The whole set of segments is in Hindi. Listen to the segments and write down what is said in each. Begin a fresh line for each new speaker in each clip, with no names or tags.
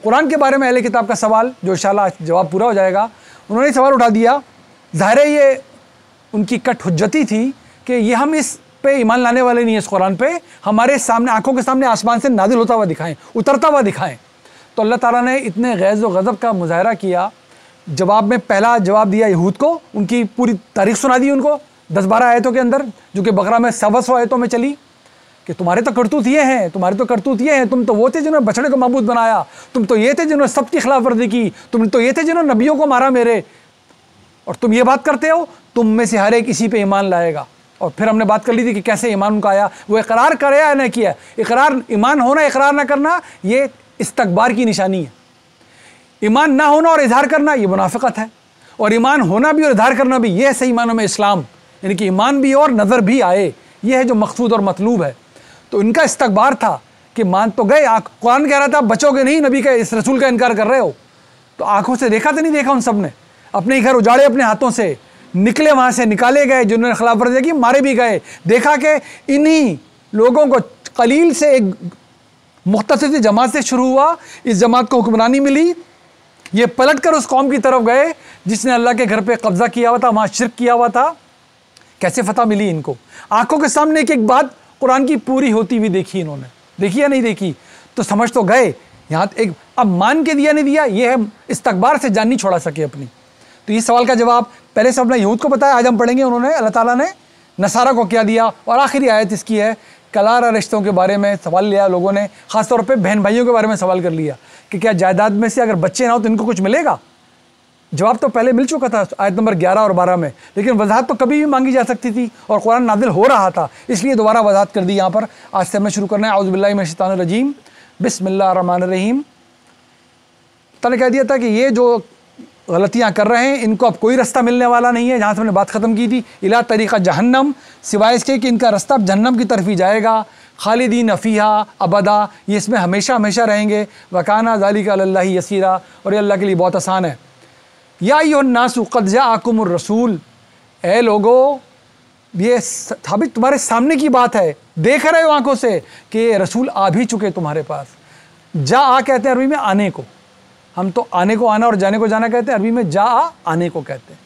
कुरान के बारे में अहले किताब का सवाल जो इंशाल्लाह जवाब पूरा हो जाएगा, उन्होंने सवाल उठा दिया। ज़ाहिर है ये उनकी कट हुज्जती थी कि ये हम इस पे ईमान लाने वाले नहीं है, इस कुरान पे हमारे सामने आंखों के सामने आसमान से नाजिल होता हुआ दिखाएं, उतरता हुआ दिखाएं। तो अल्लाह ताला ने इतने गैज़ व गज़ब का मुज़ाहरा किया। जवाब में पहला जवाब दिया यहूद को, उनकी पूरी तारीख सुना दी उनको 10-12 आयतों के अंदर, जो कि बकरा में 100 आयतों में चली, कि तुम्हारे तो करतूत ये हैं, तुम्हारे तो करतूत ये हैं, तुम तो वो थे जिन्होंने बछड़े को माबूद बनाया, तुम तो ये थे जिन्होंने सबकी खिलाफ वर्जी की, तुम तो ये थे जिन्होंने नबियों को मारा मेरे, और तुम ये बात करते हो, तुम में से हर एक इसी पे ईमान लाएगा। और फिर हमने बात कर ली थी कि कैसे ईमान उनका आया, वो इकरार करे या न किया। इकरार, ईमान होना इकरार ना करना ये इस्तकबार की निशानी है। ईमान ना होना और इजहार करना ये मुनाफिकत है, और ईमान होना भी और इजहार करना भी ये है सही मानों में इस्लाम, यानी कि ईमान भी और नज़र भी आए, ये है जो मकसूद और मतलूब है। तो इनका इस्तकबार था कि मान तो गए, कुरान कह रहा था बचोगे नहीं, नबी का इस रसूल का इनकार कर रहे हो। तो आंखों से देखा तो नहीं देखा, उन सब ने अपने घर उजाड़े, अपने हाथों से निकले, वहाँ से निकाले गए, जिन्होंने खिलाफ वर्जी की मारे भी गए। देखा कि इन्हीं लोगों को कलील से एक मुख्तसर जमात से शुरू हुआ, इस जमात को हुक्मरानी मिली, ये पलट कर उस कौम की तरफ गए जिसने अल्लाह के घर पे कब्जा किया हुआ था, वहाँ शिरक किया हुआ था। कैसे फतह मिली इनको? आंखों के सामने एक एक बात कुरान की पूरी होती हुई देखी इन्होंने, देखी या नहीं देखी? तो समझ तो गए। यहाँ एक अब मान के दिया नहीं दिया, ये है इस्तकबार से जान नहीं छोड़ा सके अपनी। तो इस सवाल का जवाब पहले से अपना यहूद को बताया, आज हम पढ़ेंगे उन्होंने अल्लाह ताला ने नसारा को क्या दिया। और आखिरी आयत इसकी है, कलारा रिश्तों के बारे में सवाल लिया लोगों ने, ख़ासतौर पे बहन भाइयों के बारे में सवाल कर लिया कि क्या जायदाद में से अगर बच्चे ना हो तो इनको कुछ मिलेगा? जवाब तो पहले मिल चुका था आयत नंबर 11 और 12 में, लेकिन वजाहत तो कभी भी मांगी जा सकती थी और कुरान नादिल हो रहा था, इसलिए दोबारा वजाहत कर दी यहाँ पर। आज से हमें शुरू करना है। औज़ु बिल्लाहि मिनश शैतानिर रजीम, बिस्मिल्लाहिर रहमानिर रहीम। तने कह दिया था कि ये जो गलतियाँ कर रहे हैं इनको अब कोई रास्ता मिलने वाला नहीं है, जहाँ से हमने बात ख़त्म की थी। इला तरीक़ा जहन्नम, सिवाय इसके कि इनका रास्ता जहन्नम की तरफ ही जाएगा। खालिदीन फ़ीहा अबदा, ये इसमें हमेशा हमेशा रहेंगे। वकाना ज़ालिका अलल्लाहि यसीरा, और ये अल्लाह के लिए बहुत आसान है। या अय्युहन्नासु क़द जाअकुमुर रसूल, ए लोगो ये साबित तुम्हारे सामने की बात है, देख रहे हो आंखों से कि रसूल आ भी चुके तुम्हारे पास। जा आ कहते हैं अरबी में आने को, हम तो आने को आना और जाने को जाना कहते हैं, अरबी में जा आ आने को कहते हैं।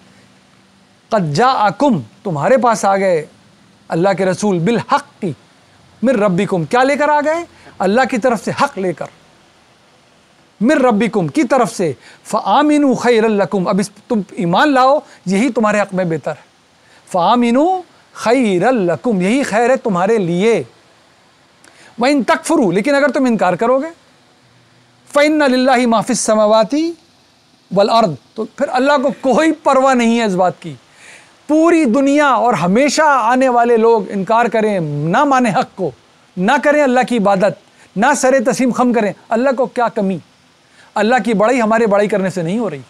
क़द जाअकुम, तुम्हारे पास आ गए अल्लाह के रसूल, बिल हक़्क़ि मिर रब्बिकुम, क्या लेकर आ गए? अल्लाह की तरफ से हक़ लेकर, मिर रब्बिकुम की तरफ से। फ़आमिनु खैरल लकुम, अब इस तुम ईमान लाओ, यही तुम्हारे हक़ में बेहतर है। फ़आमिनु खैरल लकुम, यही खैर है तुम्हारे लिए। वइन तकफुरू, लेकिन अगर तुम इनकार करोगे, फ़इन्ना लिल्लाहि मा फ़िस समावाति वल अर्द, तो फिर अल्लाह को कोई परवाह नहीं है इस बात की। पूरी दुनिया और हमेशा आने वाले लोग इनकार करें, ना माने हक़ को, ना करें अल्लाह की इबादत, ना सरे तस्लीम खम करें, अल्लाह को क्या कमी? अल्लाह की बड़ाई हमारे बड़ाई करने से नहीं हो रही।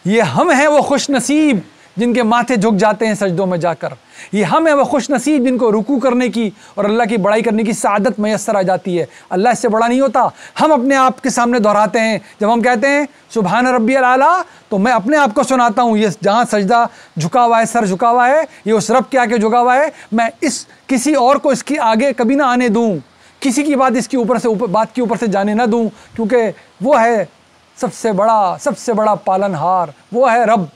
ये हम हैं वो खुश नसीब जिनके माथे झुक जाते हैं सजदों में जाकर। ये हम हैं वो खुश नसीब जिनको रुकू करने की और अल्लाह की बड़ाई करने की सादत मैसर आ जाती है। अल्लाह इससे बड़ा नहीं होता। हम अपने आप के सामने दोहराते हैं, जब हम कहते हैं सुबहान रब्बियल आला, तो मैं अपने आप को सुनाता हूँ, ये जहाँ सजदा झुका हुआ है, सर झुका हुआ है, ये उस रब के आगे झुका हुआ है। मैं इस किसी और को इसकी आगे कभी ना आने दूँ, किसी की बात इसकी बात के ऊपर से जाने ना दूँ, क्योंकि वो है सबसे बड़ा पालनहार, वो है रब,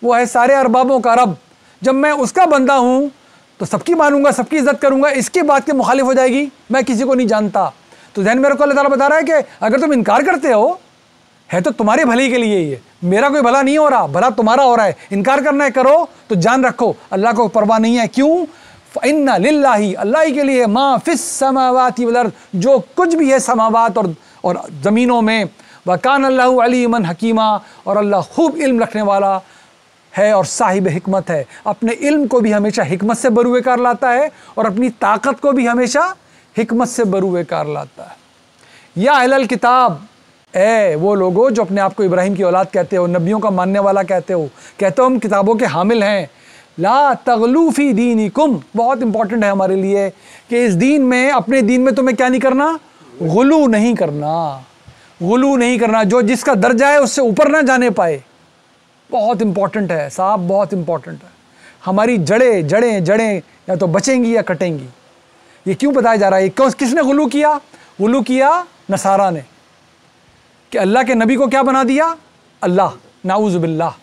वो है सारे अरबाबों का रब। जब मैं उसका बंदा हूँ तो सबकी मानूंगा, सबकी इज्जत करूँगा, इसकी बात के मुखालिफ हो जाएगी, मैं किसी को नहीं जानता। तो ज़हन मेरे को अल्लाह ताला बता रहा है कि अगर तुम इनकार करते हो, है तो तुम्हारे भले के लिए, ये मेरा कोई भला नहीं हो रहा, भला तुम्हारा हो रहा है। इनकार करना है करो, तो जान रखो अल्लाह को परवाह नहीं है। क्यों? फ़इन्ना लिल्लाहि, अल्लाह ही के लिए, मा फ़िस समावाति वल अर्द, जो कुछ भी है समावात और ज़मीनों में। वकान अल्लाहु अलीमन हकीमा, और अल्लाह खूब इल्म रखने वाला है और साहिब हिकमत है। अपने इल्म को भी हमेशा हिकमत से बरूएकार लाता है और अपनी ताकत को भी हमेशा हिकमत से बरूएकार लाता है। या अहलल किताब, ए वो लोगो जो अपने आप को इब्राहिम की औलाद कहते हो, नबियों का मानने वाला कहते हो हम किताबों के हामिल हैं। ला तगलू फी दीनिकुम, बहुत इंपॉर्टेंट है हमारे लिए कि इस दीन में, अपने दीन में तुम्हें क्या नहीं करना? गुलू नहीं करना, गुलू नहीं करना, जो जिसका दर्जा है उससे ऊपर ना जाने पाए। बहुत इंपॉर्टेंट है साहब, बहुत इंपॉर्टेंट है। हमारी जड़ें या तो बचेंगी या कटेंगी। ये क्यों बताया जा रहा है? किसने गुलू किया? गुलू किया नसारा ने। कि अल्लाह के नबी को क्या बना दिया? अल्लाह, नाऊज़ु बिल्लाह।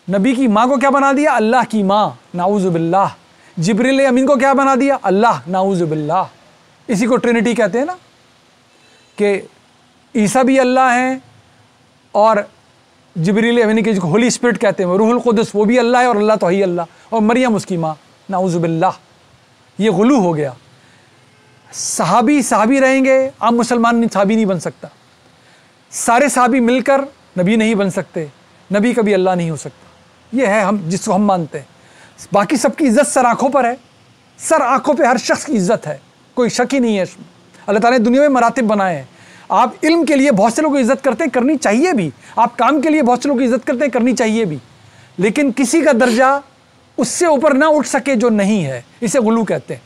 नबी की माँ को क्या बना दिया? अल्लाह की माँ, नाऊज़ु बिल्लाह। जिब्रील अमीन को क्या बना दिया? अल्लाह, नाऊज़ु बिल्लाह। इसी को ट्रिनिटी कहते हैं ना, कि ईसा भी अल्लाह हैं और जिब्रील अमीन के, जिसको होली स्पिरिट कहते हैं, रूहुल कुदस, वो भी अल्लाह है और अल्लाह तो ही अल्लाह, और मरियम उसकी माँ, नाऊज़ु बिल्लाह। ये गुलू हो गया। सहाबी सहाबी रहेंगे, आम मुसलमान सहाबी नहीं बन सकता। सारे सहाबी मिलकर नबी नहीं बन सकते, नबी कभी अल्लाह नहीं हो सकता। ये है हम जिसको हम मानते हैं। बाकी सबकी इज़्ज़त सर आँखों पर है, सर आँखों पे हर शख्स की इज़्ज़त है, कोई शक ही नहीं है इसमें। अल्लाह ताला ने दुनिया में मरातिब बनाए हैं। आप इल्म के लिए बहुत से लोग इज़्ज़त करते हैं, करनी चाहिए भी। आप काम के लिए बहुत से लोग इज़्ज़त करते हैं, करनी चाहिए भी। लेकिन किसी का दर्जा उससे ऊपर ना उठ सके जो नहीं है, इसे गुलू कहते हैं।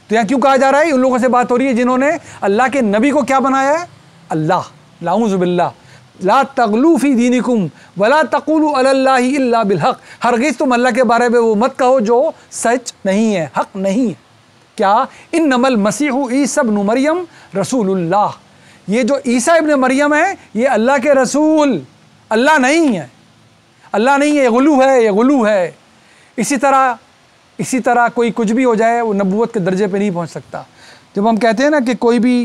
तो यहाँ क्यों कहा जा रहा है? उन लोगों से बात हो रही है जिन्होंने अल्लाह के नबी को क्या बनाया है? अल्लाह, नाऊज़ु बिल्लाह। ला तगलू फी दीनिकुम वला तक़ूलू अलल्लाहि इल्ला बिलहक़। हरगिज़ तुम अल्लाह के बारे में वो मत कहो जो सच नहीं है, हक़ नहीं है। क्या? इन्नमल मसीहु ईसा इब्न मरियम रसूलुल्लाह। ये जो ईसा इब्न मरियम है, ये अल्लाह के रसूल, अल्लाह नहीं है, अल्लाह नहीं है, ये गुलू है, ये गुलू है। इसी तरह कोई कुछ भी हो जाए, वो नबूवत के दर्जे पे नहीं पहुंच सकता। जब हम कहते हैं ना कि कोई भी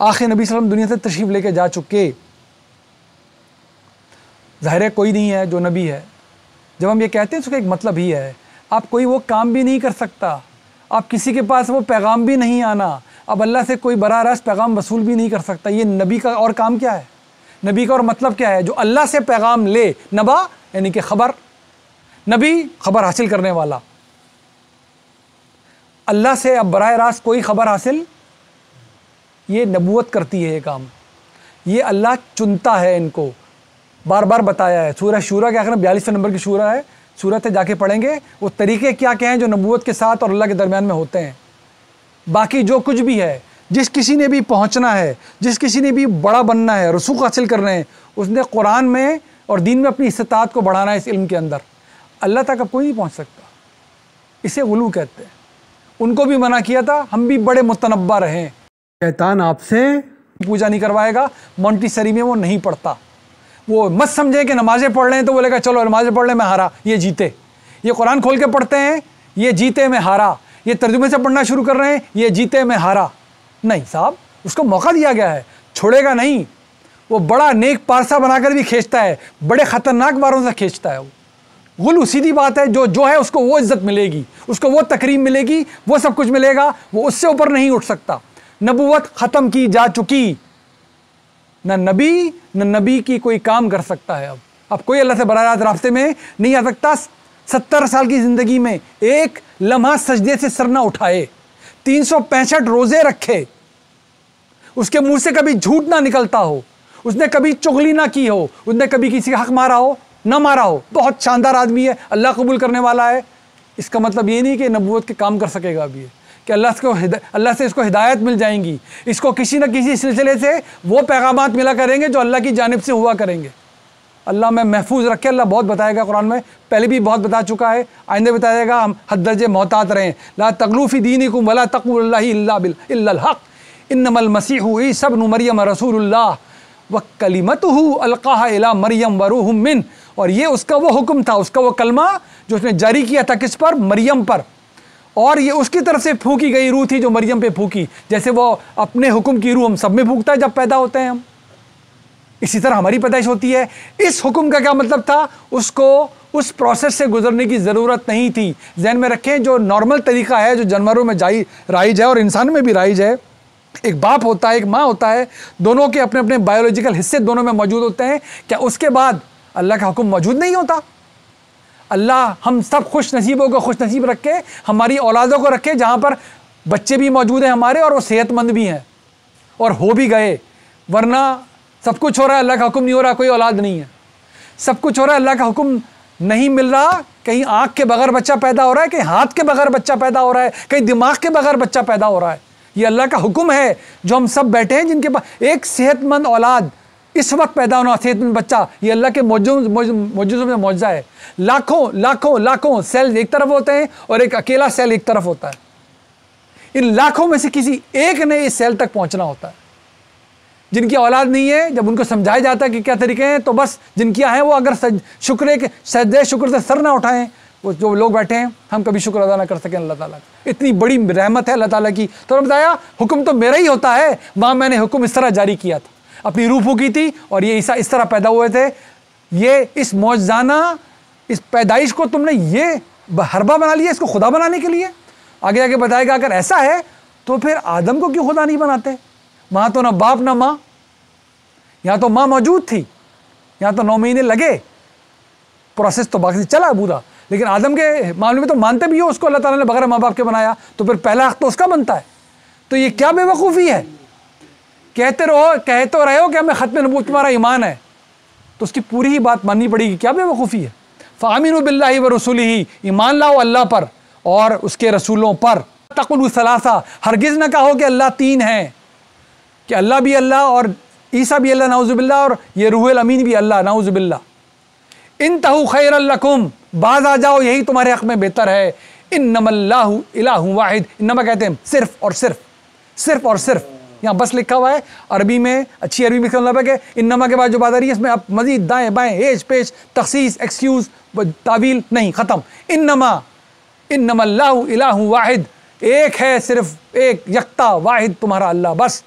आखिर नबी सल्लल्लाहु अलैहि वसल्लम दुनिया से तशरीफ़ लेके जा चुके, ज़ाहिर है कोई नहीं है जो नबी है। जब हम ये कहते हैं उसका एक मतलब ही है, आप कोई वो काम भी नहीं कर सकता, आप किसी के पास वो पैगाम भी नहीं आना, अब अल्लाह से कोई बराह रास्त पैगाम वसूल भी नहीं कर सकता। ये नबी का और काम क्या है? नबी का और मतलब क्या है? जो अल्लाह से पैगाम ले, नबा यानी कि खबर, नबी खबर हासिल करने वाला। अल्लाह से अब बराह रास्त कोई खबर हासिल, ये नबूवत करती है ये काम, ये अल्लाह चुनता है इनको। बार बार बताया है, सूरह शूरा के आखिर में 42वें नंबर की शूरा है, सूरत है, जाके पढ़ेंगे वो तरीके क्या क्या हैं जो नबूवत के साथ और अल्लाह के दरमियान में होते हैं। बाकी जो कुछ भी है, जिस किसी ने भी पहुंचना है, जिस किसी ने भी बड़ा बनना है, रसूख हासिल करने हैं, उसने कुरान में और दीन में अपनी इस्तिताअत को बढ़ाना है इस इल्म के अंदर। अल्लाह तक अब कोई नहीं पहुंच सकता, इसे गुलू कहते हैं। उनको भी मना किया था, हम भी बड़े मुतनब्बा रहें। शैतान आपसे पूजा नहीं करवाएगा, मोंटीसरी में वो नहीं पढ़ता। वो मत समझे कि नमाज़ें पढ़ रहे हैं तो बोलेगा चलो नमाज़ें पढ़ लें, मैं हारा, ये जीते। ये कुरान खोल के पढ़ते हैं, ये जीते मैं हारा। ये तर्जुमे से पढ़ना शुरू कर रहे हैं, ये जीते मैं हारा। नहीं साहब, उसको मौका दिया गया है, छोड़ेगा नहीं। वो बड़ा नेक पारसा बनाकर भी खींचता है, बड़े ख़तरनाक बारों से खींचता है। वो गुलू सीधी बात है, जो है उसको वो इज़्ज़त मिलेगी, उसको वो तकरीम मिलेगी, वो सब कुछ मिलेगा, वो उससे ऊपर नहीं उठ सकता। नबूवत ख़त्म की जा चुकी, न नबी की कोई काम कर सकता है। अब कोई अल्लाह से बराह रास्त रास्ते में नहीं आ सकता। 70 साल की ज़िंदगी में एक लम्हा सजदे से सर ना उठाए, 365 रोज़े रखे, उसके मुंह से कभी झूठ ना निकलता हो, उसने कभी चुगली ना की हो, उसने कभी किसी का हक मारा हो ना मारा हो, बहुत शानदार आदमी है, अल्लाह कबूल करने वाला है। इसका मतलब ये नहीं कि नबूवत के काम कर सकेगा अभी, कि अल्लाह से इसको हिदायत मिल जाएंगी, इसको किसी न किसी सिलसिले से वो पैगामात मिला करेंगे जो अल्लाह की जानिब से हुआ करेंगे। अल्लाह में महफूज रखे। अल्लाह बहुत बताएगा कुरान में, पहले भी बहुत बता चुका है, आइंदे बताएगा। हम हद दर्जे मोहतात रहें। ला तगलू फी दीनिकुम वला तक़ूलू लिल्लाहि इल्लल हक़ इन्नमल मसीहु ईसा इब्न मरियम रसूलुल्लाह व कलिमतुहु अलक़ाहा इला मरियम व रूहुम मिन। और ये उसका वो हुक्म था, उसका वो कलमा जो उसने जारी किया था, किस पर? मरियम पर। और ये उसकी तरफ से फूकी गई रूह थी जो मरियम पे फूकी। जैसे वो अपने हुक्म की रूह हम सब में फूकता है जब पैदा होते हैं हम, इसी तरह हमारी पैदाइश होती है। इस हुक्म का क्या मतलब था? उसको उस प्रोसेस से गुजरने की ज़रूरत नहीं थी। जहन में रखें, जो नॉर्मल तरीका है, जो जानवरों में राइज है और इंसान में भी राइज है, एक बाप होता है, एक माँ होता है, दोनों के अपने अपने बायोलॉजिकल हिस्से दोनों में मौजूद होते हैं। क्या उसके बाद अल्लाह का हुक्म मौजूद नहीं होता? अल्लाह हम सब खुश नसीबों को खुश नसीब रखे, हमारी औलादों को रखे, जहाँ पर बच्चे भी मौजूद हैं हमारे और वो सेहतमंद भी हैं और हो भी गए। वरना सब कुछ हो रहा है, अल्लाह का हुक्म नहीं हो रहा, कोई औलाद नहीं है। सब कुछ हो रहा है, अल्लाह का हुक्म नहीं मिल रहा। कहीं आँख के बगैर बच्चा पैदा हो रहा है, कहीं हाथ के बगैर बच्चा पैदा हो रहा है, कहीं दिमाग के बगैर बच्चा पैदा हो रहा है। ये अल्लाह का हुक्म है जो हम सब बैठे हैं, जिनके पास एक सेहतमंद औलाद इस वक्त पैदा होना, सेहतमंद बच्चा, ये अल्लाह के मौजूदों में मौजूदा है। लाखों लाखों लाखों सेल एक तरफ होते हैं और एक अकेला सेल एक तरफ होता है। इन लाखों में से किसी एक ने इस सेल तक पहुंचना होता है। जिनकी औलाद नहीं है, जब उनको समझाया जाता है कि क्या तरीके हैं, तो बस जिनकी हैं वो अगर सजदे शुक्र से सर ना उठाएं, वो जो लोग बैठे हैं, हम कभी शुक्र अदा ना कर सकें अल्लाह ताला की। इतनी बड़ी रहमत है अल्लाह ताला की। तो बताया हुक्म तो मेरा ही होता है, वहाँ मैंने हुक्म इस तरह जारी किया था, अपनी रूह फूकी थी और ये ईसा इस तरह पैदा हुए थे। ये इस मौजज़ाना इस पैदाइश को तुमने ये हरबा बना लिया इसको खुदा बनाने के लिए। आगे आगे बताएगा अगर ऐसा है तो फिर आदम को क्यों खुदा नहीं बनाते? वहाँ तो ना बाप ना माँ, यहाँ तो माँ मौजूद थी, यहाँ तो 9 महीने लगे, प्रोसेस तो बाकी चला पूरा। लेकिन आदम के मामले में तो मानते भी हो उसको अल्लाह ताला ने बगैर माँ बाप के बनाया, तो फिर पहला हक़ तो उसका बनता है। तो ये क्या बेवकूफ़ी है? कह तो रहे हो कि हमें ख़त्म नबूवत तुम्हारा ईमान है, तो उसकी पूरी ही बात माननी पड़ेगी। क्या बेवकूफ़ी है? फ़ामिनु बिल्लाहि व रसूलिही, ईमान लाओ अल्लाह पर और उसके रसूलों पर। तक़ुलू सलासा, हरगिज़ न कहो कि अल्लाह 3 हैं, कि अल्लाह भी अल्लाह और ईसा भी अल्लाह नाउज़ुबिल्लाह और ये रूहुल अमीन भी अल्लाह नाउज़ुबिल्लाह। इंतहू खैरल लकुम, बाज आ जाओ यही तुम्हारे हक़ में बेहतर है। इन्नमल्लाहु इलाहुन वाहिद, इन्नमा कहते हैं सिर्फ और सिर्फ, सिर्फ और सिर्फ। यहाँ बस लिखा हुआ है अरबी में, अच्छी अरबी में मतलब है कि इन्नमा के बाद जो बात आ रही है इसमें अब मजीद दाएँ बाएँ हेज पेश तखसीस एक्सक्यूज़ तावील नहीं, ख़त्म। इन्नमल्लाहु इलाहुन वाहिद, एक है सिर्फ एक यकता वाहिद तुम्हारा अल्लाह, बस,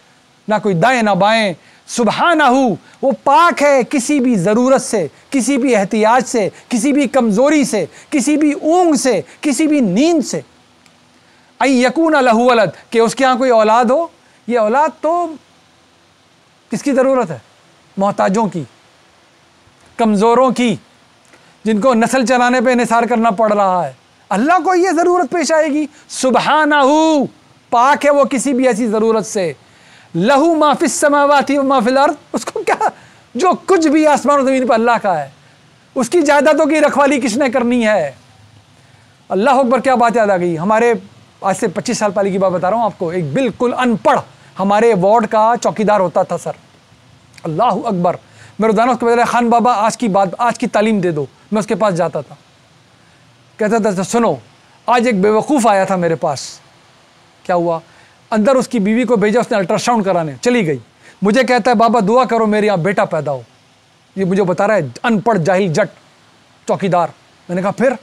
ना कोई दाएँ ना बाएँ। सुबहानहू, वो पाक है किसी भी ज़रूरत से, किसी भी एहतियाज से, किसी भी कमज़ोरी से, किसी भी ऊँग से, किसी भी नींद से। अन यकून लहू वलद, कि उसके यहाँ कोई औलाद हो। ये औलाद तो किसकी ज़रूरत है? मोहताजों की, कमज़ोरों की, जिनको नस्ल चलाने पे निसार करना पड़ रहा है। अल्लाह को ये ज़रूरत पेश आएगी? सुबहानहू, पाक है वो किसी भी ऐसी ज़रूरत से। लहू मा फिस समावाति व मा फिल अर्द, उसको क्या, जो कुछ भी आसमान और ज़मीन पर अल्लाह का है, उसकी जायदादों की रखवाली किसने करनी है? अल्लाह अकबर, क्या बात याद आ गई। हमारे आज से 25 साल पहले की बात बता रहा हूँ आपको, एक बिल्कुल अनपढ़ हमारे वार्ड का चौकीदार होता था सर। अल्लाह अकबर, मैं रोज़ाना उसको बता, खान बाबा आज की बात, आज की तालीम दे दो। मैं उसके पास जाता था, कहता था सुनो, आज एक बेवकूफ़ आया था मेरे पास। क्या हुआ? अंदर उसकी बीवी को भेजा उसने अल्ट्रासाउंड कराने, चली गई। मुझे कहता है बाबा दुआ करो मेरे यहाँ बेटा पैदा हो। ये मुझे बता रहा है अनपढ़ जाहिल जट चौकीदार। मैंने कहा फिर?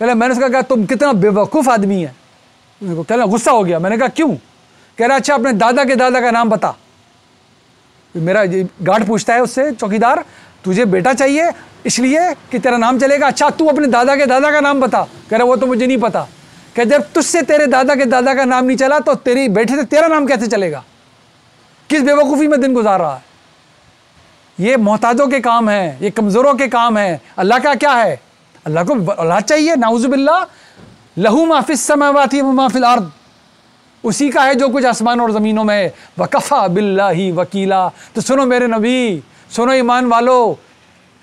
कहला, मैंने उसका कहा तुम कितना बेवकूफ़ आदमी है। मेरे को कहला गुस्सा हो गया। मैंने कहा क्यों? कह रहा अच्छा अपने दादा के दादा का नाम बता। मेरा गार्ड पूछता है उससे, चौकीदार तुझे बेटा चाहिए इसलिए कि तेरा नाम चलेगा? अच्छा तू अपने दादा के दादा का नाम बता। कह रहा वो तो मुझे नहीं पता। कह जब तुझसे तेरे दादा के दादा का नाम नहीं चला तो तेरी बेटे से तेरा नाम कैसे चलेगा? किस बेवकूफ़ी में दिन गुजार रहा है? ये मोहताजों के काम है, ये कमज़ोरों के काम है। अल्लाह का क्या है? अल्लाह को औलाद चाहिए, नाउज़ुबिल्लाह। लहू मा फिस समावाति व मा फिल अर्द, उसी का है जो कुछ आसमान और ज़मीनों में है। वकफ़ा बिल्लाहि वकीला। तो सुनो मेरे नबी, सुनो ईमान वालो,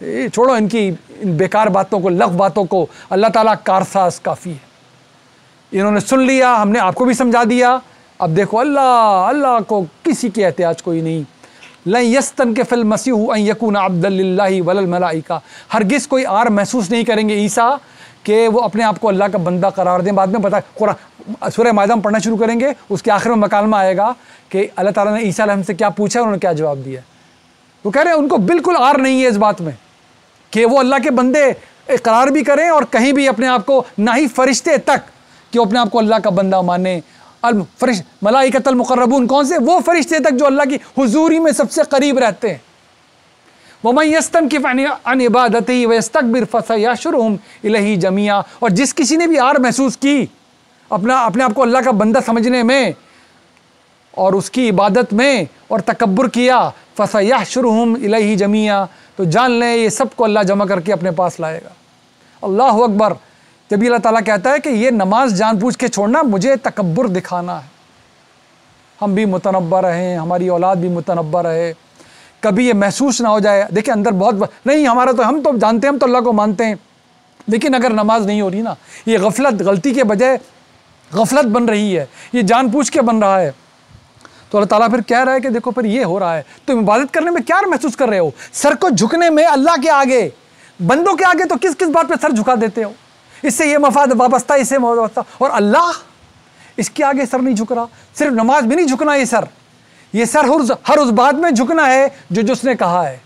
छोड़ो इन बेकार बातों को, लफ़ बातों को। अल्लाह ताला कारसाज काफ़ी है। इन्होंने सुन लिया, हमने आपको भी समझा दिया। अब देखो अल्लाह को किसी के एहतियाज कोई नहीं। लन यस्तनकिफ़िल मसीहु अन यकूना अब्दन लिल्लाहि वलल मलाइका, हरगिज़ कोई आर महसूस नहीं करेंगे ईसा कि वो अपने आप को अल्लाह का बंदा करार दें। बाद में पता कुरान सूरह माइदा में पढ़ना शुरू करेंगे, उसके आखिर में मकालमा आएगा कि अल्लाह ताला ने ईसा अलैहिस्सलाम से क्या पूछा, उन्होंने क्या जवाब दिया। वो कह रहे हैं उनको बिल्कुल आर नहीं है इस बात में कि वो अल्लाह के बंदे इकरार भी करें और कहीं भी अपने आप को, ना ही फरिश्ते तक कि वो अपने आप को अल्लाह का बंदा माने। मलाइकतुल मुक़र्रबून, कौन से? वो फरिश्ते तक जो अल्लाह की हुजूरी में सबसे करीब रहते हैं। वमन यस्तनकिफ़ अन इबादतिही व यस्तकबिर फसयहशुरुहुम इलैहि जमीआ, और जिस किसी ने भी आर महसूस की अपने आप को अल्लाह का बंदा समझने में और उसकी इबादत में और तकब्बुर किया, फसयहशुरुहुम इलैहि जमीआ, तो जान लें ये सबको अल्लाह जमा करके अपने पास लाएगा। अल्लाह अकबर। जब अल्लाह ताला कहता है कि ये नमाज जानबूझ के छोड़ना, मुझे तकब्बुर दिखाना है, हम भी मुतनब्बा रहें, हमारी औलाद भी मुतनब्बा रहे, कभी ये महसूस ना हो जाए। देखिए अंदर बहुत नहीं हमारा, तो हम तो जानते हैं, हम तो अल्लाह को मानते हैं, लेकिन अगर नमाज नहीं हो रही ना, ये गफलत, गलती के बजाय गफलत बन रही है, ये जानबूझ के बन रहा है, तो अल्लाह ताला फिर कह रहा है कि देखो फिर ये हो रहा है, तुम इबादत करने में क्या महसूस कर रहे हो? सर को झुकने में अल्लाह के आगे, बंदों के आगे तो किस किस बात पे सर झुका देते हो? इससे ये मफाद वाबस्ता, इससे वाबस्ता, और अल्लाह इसके आगे सर नहीं झुक रहा। सिर्फ नमाज भी नहीं झुकना ये सर, ये सर हर उस बात में झुकना है जो उसने कहा है।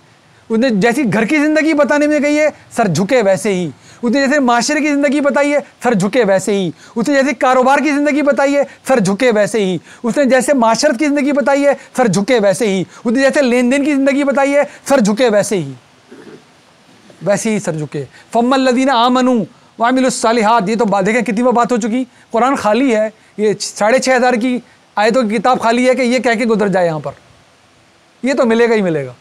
उसने जैसी घर की ज़िंदगी बताने में कही है, सर झुके वैसे ही। उसने जैसे माशरे की ज़िंदगी बताई है, सर झुके वैसे ही। उसने जैसे कारोबार की ज़िंदगी बताई है, सर झुके वैसे ही। उसने जैसे माशरत की ज़िंदगी बताई है, सर झुके वैसे ही। उसने जैसे लेन देन की ज़िंदगी बताई है, सर झुके वैसे ही सर झुके। फम्मल लदीना आमनू वामिलुस सालिहात, ये तो देखें कितनी बार बात हो चुकी। कुरान खाली है, ये 6500 की आयतों की किताब खाली है कि ये कह के गुजर जाए यहाँ पर। ये तो मिलेगा ही मिलेगा,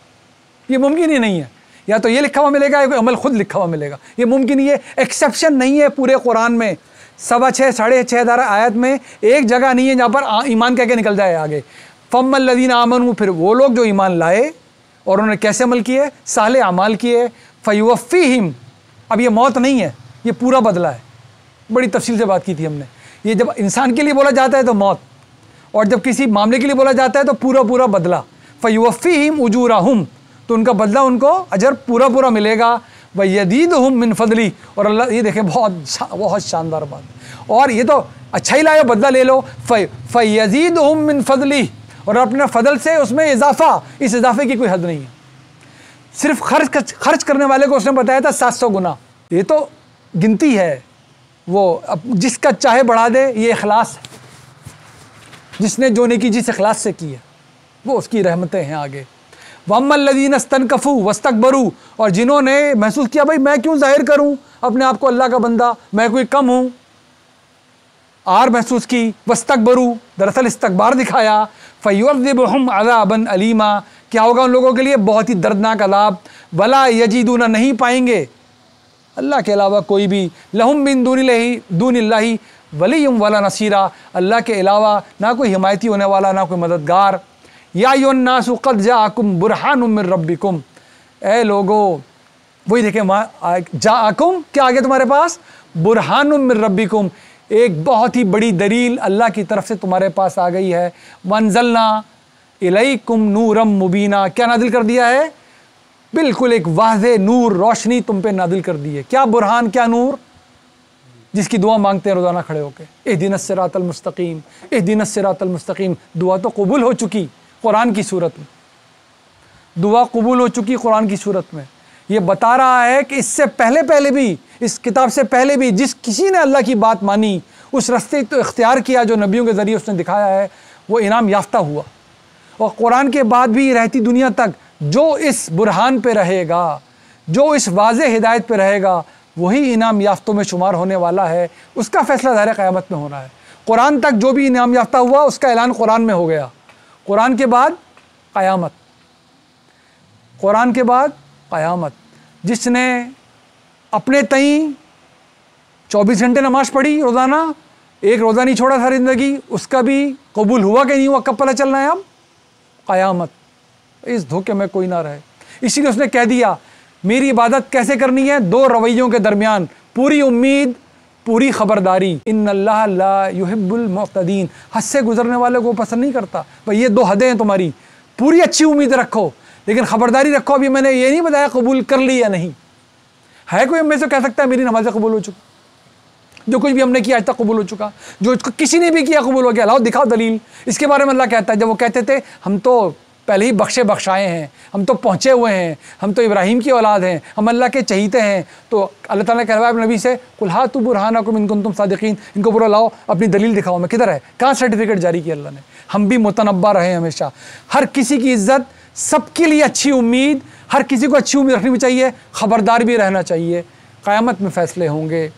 ये मुमकिन ही नहीं है। या तो ये लिखा हुआ मिलेगा या कोई अमल खुद लिखा हुआ मिलेगा, ये मुमकिन ही है। एक्सेप्शन नहीं है पूरे कुरान में। 6.25 6.5 आयत में एक जगह नहीं है जहाँ पर ईमान कह के निकल जाए आगे। फम्मल लदीना आमनू, फिर वो लोग जो ईमान लाए और उन्होंने कैसे अमल किए, साले अमाल किए। फयुवफ़ीहिम, अब ये मौत नहीं है, ये पूरा बदला है। बड़ी तफसील से बात की थी हमने। ये जब इंसान के लिए बोला जाता है तो मौत, और जब किसी मामले के लिए बोला जाता है तो पूरा बदला। फयुवफ़ीहिम उजूरहुम, तो उनका बदला, उनको अजर पूरा मिलेगा। वयज़ीदुहुम मिन फज़ली, और अल्लाह, ये देखें बहुत शानदार बात। और ये तो अच्छा ही लाया, बदला ले लो। फयज़ीदुहुम मिन फज़ली, और अपने फजल से उसमें इजाफा, इस इजाफे की कोई हद नहीं है। सिर्फ खर्च करने वाले को उसने बताया था 700 गुना। ये तो गिनती है, वो अब जिसका चाहे बढ़ा दे, ये इखलास है। जिसने जो नेकी जिस इखलास से की है वो उसकी रहमतें हैं आगे। वम्मल लदीन इस्तनकफू वस्तकबरू, और जिन्होंने महसूस किया भाई मैं क्यों जाहिर करूं अपने आप को अल्लाह का बंदा, मैं कोई कम हूं, आर महसूस की। वस्तकबरू, दरअसल इस्तकबार दिखाया। फयुअज़्ज़िबुहुम अज़ाबन अलीमा, क्या होगा उन लोगों के लिए, बहुत ही दर्दनाक अज़ाब। वला यजीदूना, नहीं पाएंगे अल्लाह के अलावा कोई भी, लहुम मिन दूनिल्लाहि वलिय्युम वला नसीरा, अल्लाह के अलावा ना कोई हिमायती होने वाला, ना कोई मददगार। या अय्युहन्नासु क़द जाअकुम बुरहानुम मिन रब्बिकुम, ए लोगो, वही देखें जाअकुम, क्या आ गया तुम्हारे पास, बुरहानुम मिन रब्बिकुम, एक बहुत ही बड़ी दलील अल्लाह की तरफ से तुम्हारे पास आ गई है। वंज़लना इलैकुम नूरम मुबीना, क्या नादिल कर दिया है, बिल्कुल एक वाज़े नूर, रोशनी तुम पे नादिल कर दी है। क्या बुरहान, क्या नूर, जिसकी दुआ मांगते हैं रोज़ाना खड़े होकर, इहदिनस सिरातल मुस्तकीम, इहदिनस सिरातल मुस्तकीम। दुआ तो कबूल हो चुकी कुरान की सूरत में, दुआ कबूल हो चुकी कुरान की सूरत में। ये बता रहा है कि इससे पहले भी, इस किताब से पहले भी जिस किसी ने अल्लाह की बात मानी, उस रास्ते तो इख्तियार किया जो नबियों के ज़रिए उसने दिखाया है, वो इनाम याफ्ता हुआ। और कुरान के बाद भी रहती दुनिया तक जो इस बुरहान पे रहेगा, जो इस वाज़े हिदायत पे रहेगा, वही इनाम याफ्तों में शुमार होने वाला है। उसका फ़ैसला ज़ाहिर क़यामत में होना है। कुरान तक जो भी इनाम याफ्ता हुआ उसका ऐलान कुरान में हो गया। कुरान के बाद क़यामत, कुरान के बाद क़यामत। जिसने अपने तई 24 घंटे नमाज़ पढ़ी रोज़ाना, एक रोज़ा नहीं छोड़ा सारी ज़िंदगी, उसका भी कबूल हुआ कि नहीं हुआ कब पता चलना है, अब क़यामत। इस धोखे में कोई ना रहे। इसीलिए उसने कह दिया मेरी इबादत कैसे करनी है, दो रवैयों के दरमियान, पूरी उम्मीद पूरी ख़बरदारी। इन्नल्लाह ला युहिब्बुल मुअतदीन, हद से गुजरने वाले को पसंद नहीं करता। भाई ये दो हदें हैं तुम्हारी, पूरी अच्छी उम्मीद रखो लेकिन ख़बरदारी रखो। अभी मैंने ये नहीं बताया कबूल कर ली या नहीं। है कोई हमें से कह सकता है मेरी नमाज़ें कबूल हो चुकी, जो कुछ भी हमने किया आज तक कबूल हो चुका, जो किसी ने भी किया कबूल हो गया। लाओ दिखाओ दलील। इसके बारे में अल्लाह कहता है, जब वो कहते थे हम तो पहले ही बख्शाए हैं, हम तो पहुँचे हुए हैं, हम तो इब्राहीम की औलाद हैं, हम अल्लाह के चहीते हैं, तो अल्लाह ताला ने कहवाया नबी से कुल हातु बुरहानकुम इन कुंतुम सादिकीन, इनको बोलो लाओ अपनी दलील दिखाओ। मैं किधर है, कहाँ सर्टिफिकेट जारी किया अल्लाह ने। हम भी मुतनब्बा रहे हमेशा। हर किसी की इज्जत, सबके लिए अच्छी उम्मीद, हर किसी को अच्छी उम्मीद रखनी भी चाहिए, ख़बरदार भी रहना चाहिए। क़यामत में फ़ैसले होंगे,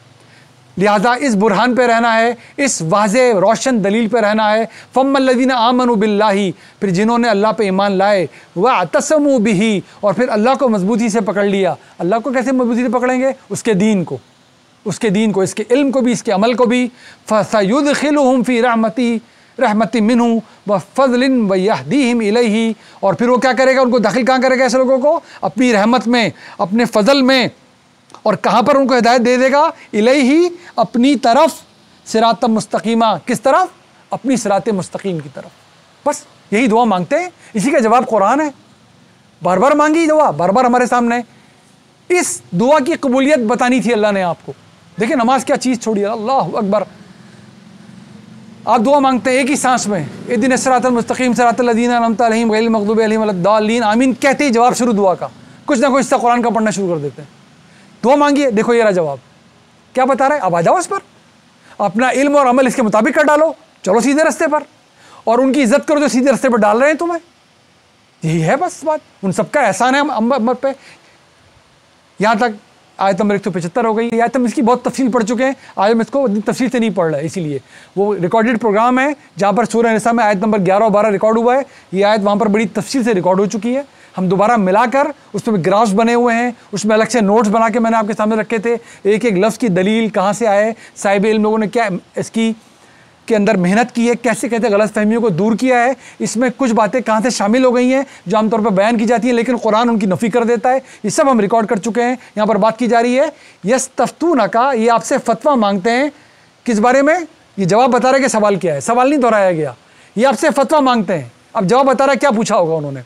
लिहाजा इस बुरहान पे रहना है, इस वाज़े रोशन दलील पे रहना है। फ़म्मल्लज़ीना आमनू बिल्लाही, फिर जिन्होंने अल्लाह पे ईमान लाए, वअतसमू बिही, और फिर अल्लाह को मजबूती से पकड़ लिया। अल्लाह को कैसे मजबूती से पकड़ेंगे, उसके दीन को, इसके इल्म को भी, इसके अमल को भी। फ़सयुदखिलुहुम फ़ी रहमति मिन्हु व फ़ज़लिन व यहदीहिम इलैहि, और फिर वो क्या करेगा, उनको दाखिल कहाँ करेगा ऐसे लोगों को, अपनी रहमत में, अपने फ़ज़ल में। और कहाँ पर उनको हिदायत दे देगा, इलैहि, अपनी तरफ, सिरात मुस्तकीमा, किस तरफ, अपनी सिरात मुस्तकीम की तरफ। बस यही दुआ मांगते हैं, इसी का जवाब कुरान है। बार बार मांगी दुआ, बार बार हमारे सामने। इस दुआ की कबूलियत बतानी थी अल्लाह ने आपको। देखिए नमाज क्या चीज़ छोड़ी, अल्लाह अकबर। आप दुआ मांगते हैं एक ही सांस में, इहदिना सिरातल मुस्तकीम सिरातल लज़ीना अनअमता अलैहिम गैरिल मग़दूबि अलैहिम वलद्दाल्लीन आमीन कहते ही जवाब शुरू दुआ का, कुछ ना कुछ हिस्सा कुरान का पढ़ना शुरू कर देते हैं। दुआ मांगिए, देखो ये रहा जवाब। क्या बता रहा है? अब आ जाओ इस पर, अपना इल्म और अमल इसके मुताबिक कर डालो, चलो सीधे रास्ते पर, और उनकी इज्जत करो जो सीधे रास्ते पर डाल रहे हैं तुम्हें। यही है बस बात, उन सबका एहसान है हम पे। यहाँ तक आयत नंबर 175 हो गई। आयत हम इसकी बहुत तफसील पढ़ चुके हैं, आज हम इसको तफसील से नहीं पढ़ रहे, इसीलिए वो रिकॉर्डेड प्रोग्राम है जहाँ पर सूरह निसा में आयत नंबर 11 और 12 रिकॉर्ड हुआ है। ये आयत वहाँ पर बड़ी तफसील से रिकॉर्ड हो चुकी है। हम दोबारा मिलाकर उसमें ग्राफ्स बने हुए हैं, उसमें अलग से नोट्स बना के मैंने आपके सामने रखे थे, एक एक लफ्ज़ की दलील कहाँ से आए, साहिब इल्म लोगों ने क्या इसकी के अंदर मेहनत की है, कैसे कैसे गलत फहमियों को दूर किया है, इसमें कुछ बातें कहाँ से शामिल हो गई हैं जो आमतौर पर बयान की जाती हैं लेकिन कुरान उनकी नफ़ी कर देता है। ये सब हम रिकॉर्ड कर चुके हैं। यहाँ पर बात की जा रही है यस्तफ्तूनका, ये आपसे फतवा मांगते हैं किस बारे में? ये जवाब बता रहे कि सवाल क्या है, सवाल नहीं दोहराया गया, ये आपसे फतवा मांगते हैं। अब जवाब बता रहा है क्या पूछा होगा उन्होंने।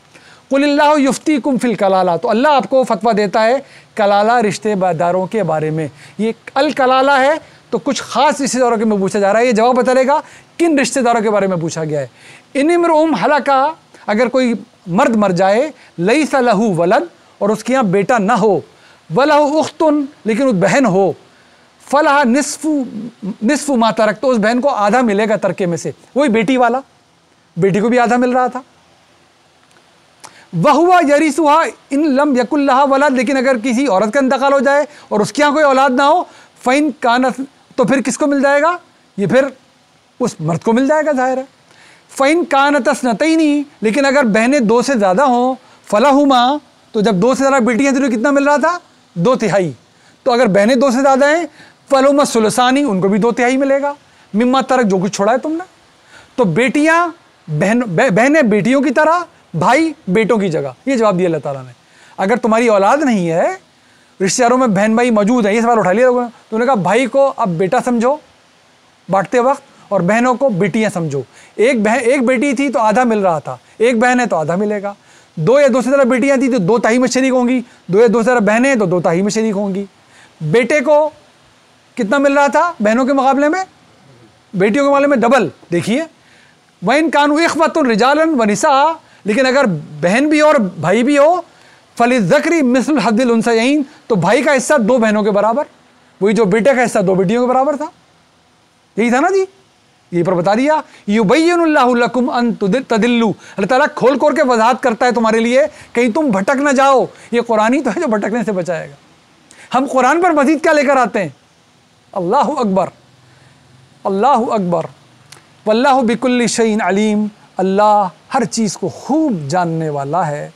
कुलिल्लाहु युफ्तीकुम फिल कलाला, तो अल्लाह आपको फतवा देता है कलाला रिश्तेदारों के बारे में। ये अल कलाला है तो कुछ खास रिश्तेदारों के में पूछा जा रहा है। ये जवाब बताएगा किन रिश्तेदारों के बारे में पूछा गया है। इन इमरुम हलाका, अगर कोई मर्द मर जाए, लैसा लहू वलद, और उसके यहाँ बेटा ना हो, वलहु उख्तुन, लेकिन उस बहन हो, फलहा निस्फु मा तरक, तो उस बहन को आधा मिलेगा तरके में से। वही बेटी वाला, बेटी को भी आधा मिल रहा था। वहुआ यरिसुहा इन लम यकुल्लहा वलद, लेकिन अगर किसी औरत का इंतकाल हो जाए और उसके यहाँ कोई औलाद ना हो, फ़ैन कानत, तो फिर किसको मिल जाएगा? ये फिर उस मर्द को मिल जाएगा, जाहिर है। फ़ैन कानतस नतैनी, लेकिन अगर बहनें दो से ज़्यादा हों, फलाहुमा, तो जब दो से ज़्यादा बेटियाँ थी तो कितना मिल रहा था? 2/3। तो अगर बहनें दो से ज़्यादा हैं, फलहुमा सुलसानी, उनको भी 2/3 मिलेगा, मिम्मा तरक, जो कुछ छोड़ा है तुमने। तो बेटियाँ बहनें बेटियों की तरह, भाई बेटों की जगह, ये जवाब दिया अल्लाह ताला ने। अगर तुम्हारी औलाद नहीं है, रिश्तेदारों में बहन भाई मौजूद है, ये सवाल उठा लिया लोगों ने, तो उन्होंने कहा भाई को अब बेटा समझो बांटते वक्त, और बहनों को बेटियां समझो। एक बेटी थी तो आधा मिल रहा था, एक बहन है तो आधा मिलेगा। 2 या 2 से ज़्यादा बेटियां थी तो 2/3 में शरीक होंगी, 2 या 2 से ज़्यादा बहनें तो 2/3 में शरीक होंगी। बेटे को कितना मिल रहा था बहनों के मुकाबले में? बेटियों के मुकाबले में डबल। देखिए, वइन कानू इख्वतुन रिजालन व निसा, लेकिन अगर बहन भी और भाई भी हो, फलिज़्ज़क्री मिस्ल हद्दिल उन्सयैन, तो भाई का हिस्सा 2 बहनों के बराबर, वही जो बेटे का हिस्सा 2 बेटियों के बराबर था। यही था ना जी, यही पर बता दिया। युबय्यिनुल्लाहु लकुम अन तदिल्लु, अल्लाह ताला खोल खोल के वजाहत करता है तुम्हारे लिए, कहीं तुम भटक ना जाओ। ये कुरान ही तो है जो भटकने से बचाएगा। हम कुरान पर मजीद क्या लेकर आते हैं? अल्लाहु अकबर, अल्लाहु अकबर, वल्लाहु बिकुल्लि शैइन अलीम, अल्लाह हर चीज़ को खूब जानने वाला है।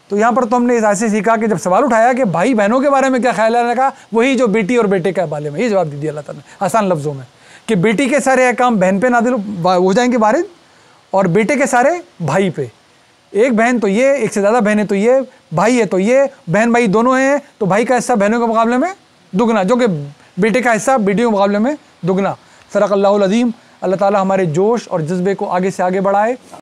तो यहाँ पर तो हमने इस ऐसे सीखा कि जब सवाल उठाया कि भाई बहनों के बारे में क्या ख्याल है, का वही जो बेटी और बेटे के बारे में, ये जवाब दे दिया अल्लाह ताला ने आसान लफ्ज़ों में कि बेटी के सारे अहकाम बहन पे नादिल हो जाएंगे वारिद, और बेटे के सारे भाई पे। एक बहन तो ये, एक से ज़्यादा बहनें तो ये, भाई है तो ये, बहन भाई दोनों हैं तो भाई का हिस्सा बहनों के मुकाबले में दुगना, जो कि बेटे का हिस्सा बेटियों के मुकाबले में दुगना। सदक़ल्लाहुल अज़ीम। अल्लाह ताला हमारे जोश और जज्बे को आगे से आगे बढ़ाए।